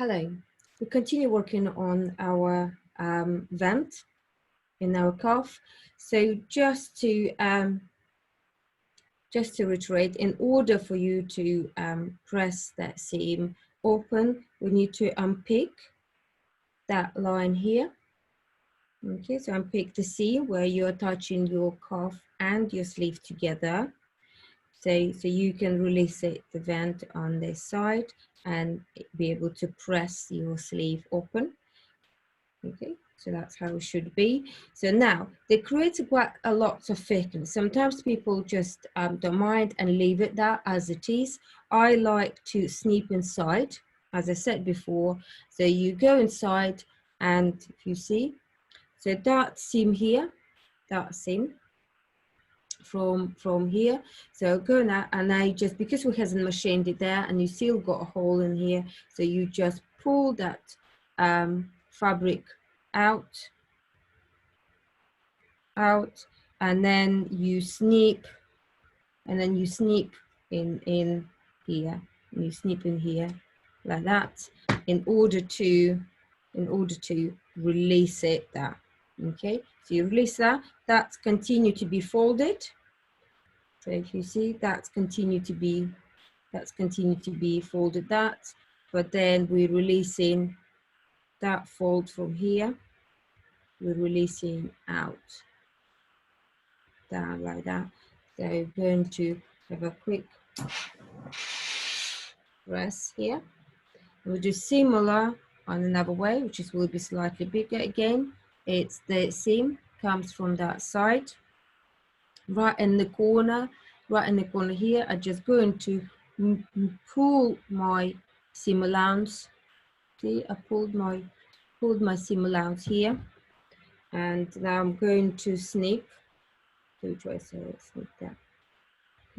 Hello. We continue working on our vent in our cuff. So just to reiterate, in order for you to press that seam open, we need to unpick that line here. Okay, so unpick the seam where you're touching your cuff and your sleeve together. So you can release the vent on this side and be able to press your sleeve open. Okay, so that's how it should be. So now they create quite a lot of thickness. Sometimes people just don't mind and leave it that as it is. I like to snip inside, as I said before. So you go inside and if you see, so that seam here, that seam from here, so go now, and I just, because we hasn't machined it there and you still got a hole in here, so you just pull that fabric out, and then you snip, and then you snip in here, and you snip in here like that in order to release it there. Okay, so you release that, that's continue to be folded. So if you see, that's continue to be folded that, but then we're releasing that fold from here, we're releasing out down like that. So I'm going to have a quick press here. We'll do similar on another way, which is will be slightly bigger again. It's the seam comes from that side, right in the corner here. I'm just going to pull my seam allowance. See, I pulled my seam allowance here, and now I'm going to snip. So try to snip that.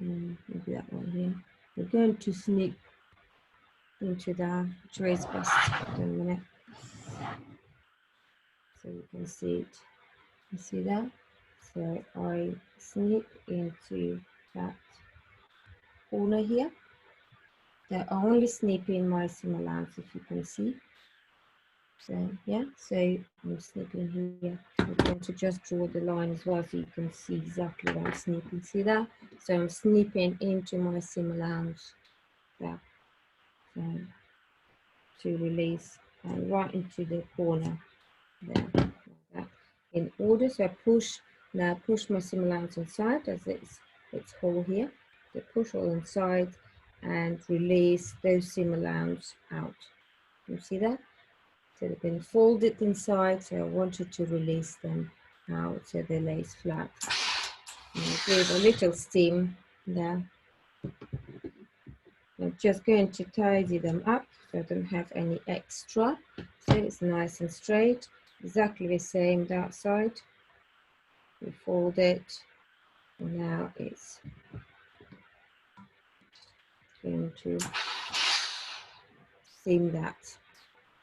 Maybe that one here. We're going to snip into the trace best. Wait a minute, so you can see it. You see that? So I snip into that corner here. They're only snipping my seam allowance, if you can see. So yeah, so I'm snipping here. I'm going to just draw the line as well so you can see exactly what I'm snipping. See that? So I'm snipping into my seam allowance there. So to release and right into the corner there. Like that. In order, so I push my seam allowance inside as it's hole here. So push all inside and release those seam allowance out. You see that? So they've been folded inside, so I wanted to release them out so they lay flat. And give a little steam there. I'm just going to tidy them up so I don't have any extra. So it's nice and straight, exactly the same that side. We fold it, and now it's going to seam that.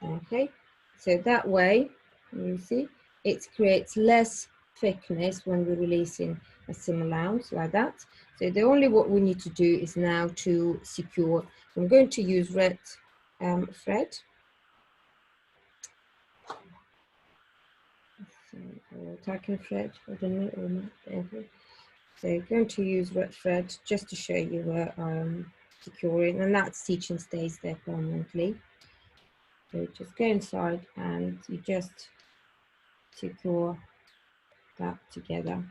Okay, so that way, you see, it creates less thickness when we're releasing a seam allowance like that. So the only what we need to do is now to secure. I'm going to use red thread. So, tacking thread, I don't know, or not. So I'm going to use red thread just to show you where I'm securing, and that stitching stays there permanently. So just go inside and you just secure that together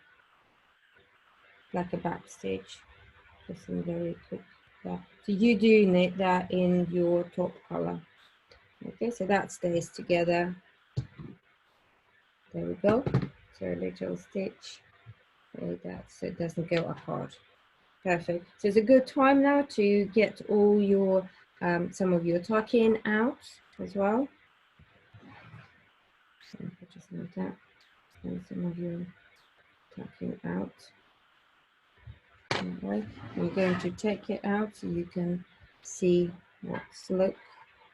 like a back stitch, just in very quick there. So you do need that in your top color. Okay, so that stays together. There we go. So a little stitch like that, so it doesn't go apart. Perfect. So it's a good time now to get all your some of your tucking out as well. So just like that, and some of your tucking out. Right. I'm going to take it out so you can see what it's look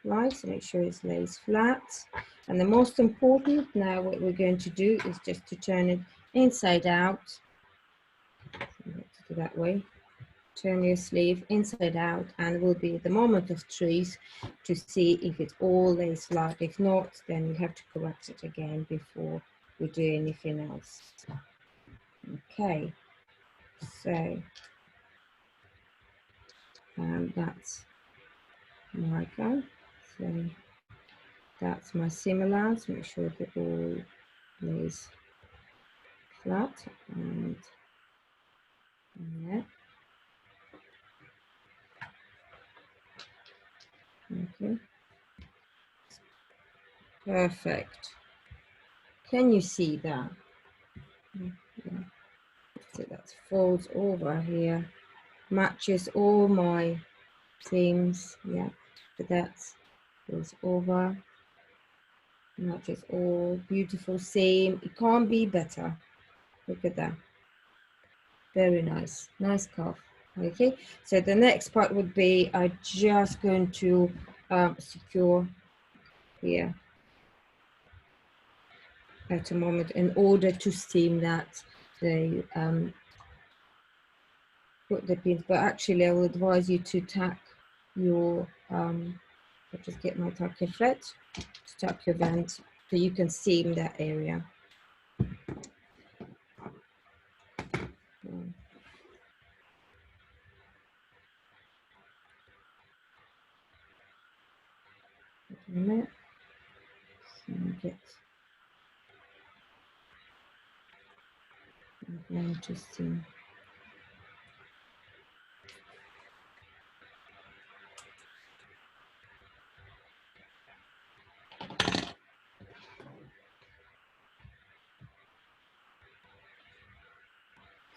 like. So make sure it lays flat. And the most important now, what we're going to do is just to turn it inside out. So let's do that way. turn your sleeve inside out, and will be the moment of truth to see if it all lays flat. If not, then you have to correct it again before we do anything else. Okay, so that's my go. So that's my seam allowance. Make sure that all lays flat and yeah. Okay. Perfect. Can you see that? Yeah. So that folds over here, matches all my seams. Yeah, so that goes over, matches all, beautiful seam. It can't be better. Look at that. Very nice, nice cuff. Okay, so the next part would be I'm just going to secure here at a moment in order to seam that the put the pins, but actually I will advise you to tack your I'll just get my tacking thread to tack your band so you can seam that area. A minute. So get I'm going to seam.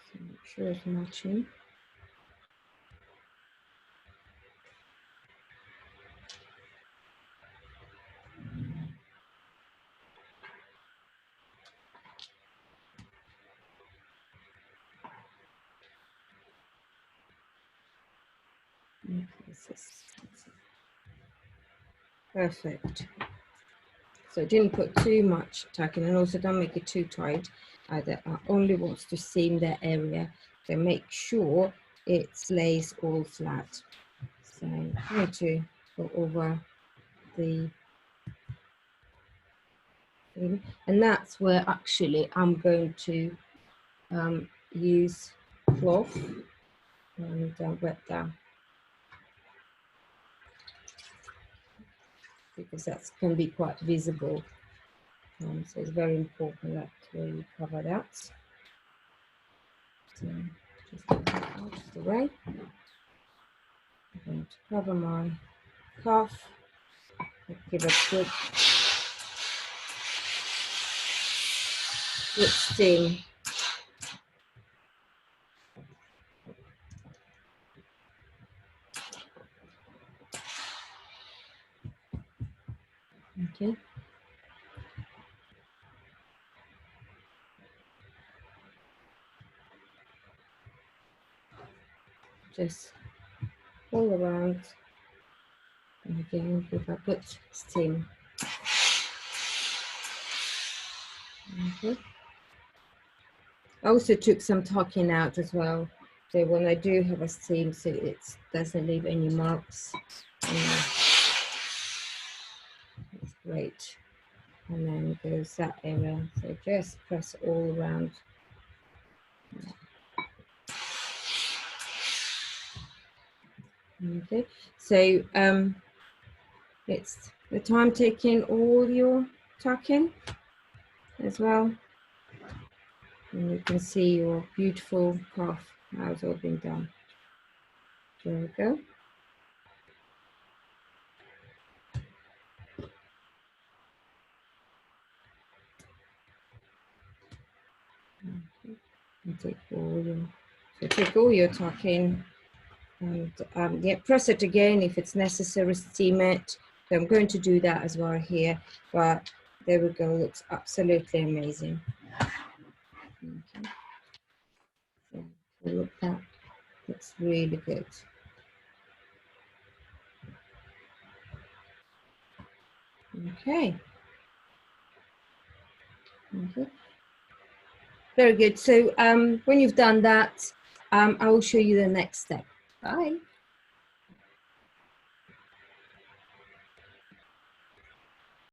So make sure it's matching. Perfect. So didn't put too much tacking, and also don't make it too tight either. I only wants to seam that area, so make sure it lays all flat. So I'm going to go over the thing, and that's where actually I'm going to use cloth and wet that, because that can be quite visible. So it's very important that we cover that. So just get that out of the way. I'm going to cover my cuff, give it a good steam. Okay. Just all around, and again give a good steam. Okay. I also took some tucking out as well, so when I do have a steam, so it doesn't leave any marks. It's great. And then goes that area, so just press all around. Okay, so it's the time taking all your tucking as well, and you can see your beautiful cuff, how it's all been done. There we go. Okay. And take all your tucking, and yeah, press it again if it's necessary, steam it. So I'm going to do that as well here, but there we go, looks absolutely amazing. Okay. So look, that looks really good. Okay. Okay. Very good. So when you've done that, I will show you the next step. Bye.